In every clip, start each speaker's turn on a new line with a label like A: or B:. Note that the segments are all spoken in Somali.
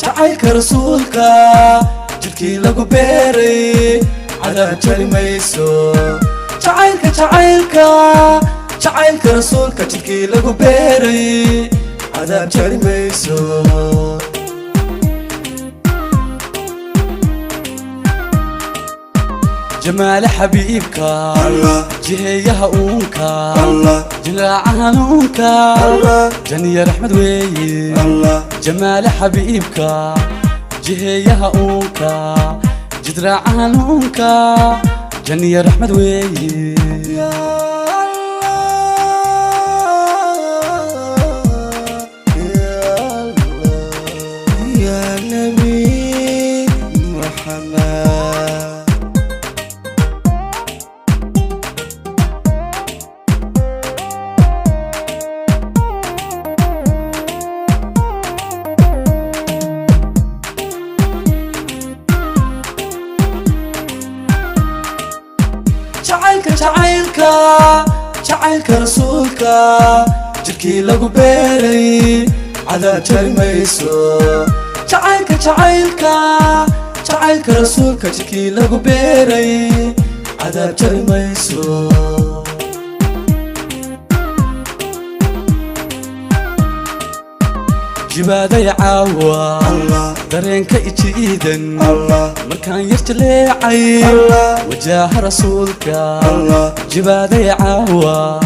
A: jacaylka rasuulka jidhkii lagu beeray cadaab jari mayso jacaylka rasuulka jidhkii lagu beeray cadaab jari mayso جمال حبيبك جهيها أونك جلاعها نونك جنية رحمة وي جمال حبيبك جهيها أونك جدراعها نونك جنية رحمة وي يا نبي محمد jacaylka rasuulka jidhkii lagu beeray cadaab jari mayso jacaylka rasuulka jidhkii lagu beeray cadaab jari mayso جبادي عاوى درينك إجيدا مركان يرتليعي وجاه رسولك جبادي عاوى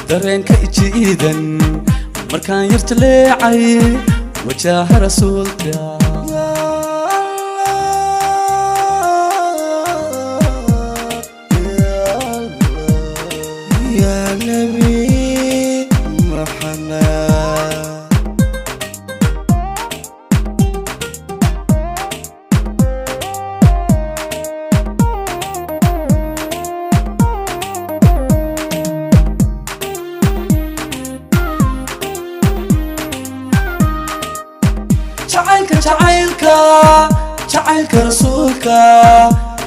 A: درينك إجيدا مركان يرتليعي وجاه رسولك يا نبي محمد jacaylka rasuulka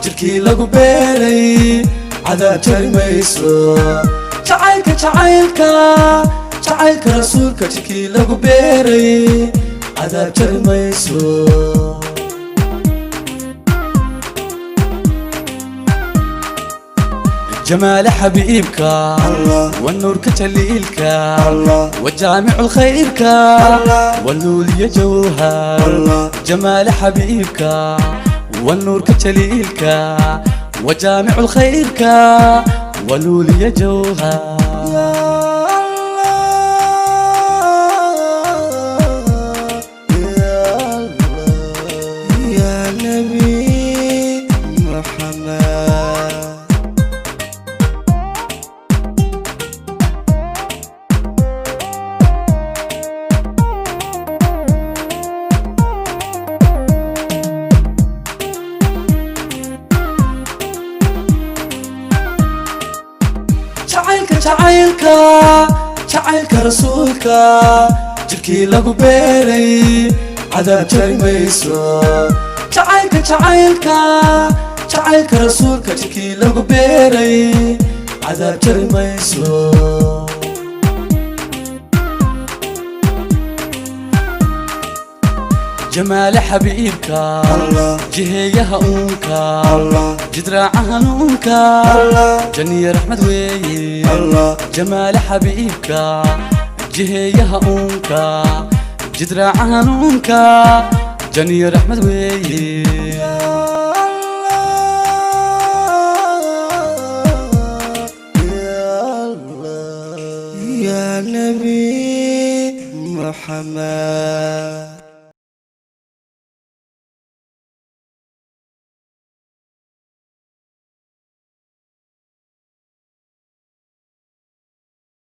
A: jidhkii lagu beeray cadaab jari mayso jacaylka rasuulka jidhkii lagu beeray cadaab jari mayso جمال حبيبك والنور كتليلك وجامع الخيرك والنور يا جوهر جمال حبيبك والنور كتليلك وجامع الخيرك والنور يا جوهر يا نبي محمد jacaylka rasuulka jidhkii lagu beeray cadaab jari mayso jacaylka rasuulka jidhkii lagu beeray cadaab jari mayso جمال حبيبك جهيها أونك جدراعها نونك جنية رحمة وي جمال حبيبك جهيها أونك جدراعها نونك جنية رحمة وي يا نبي محمد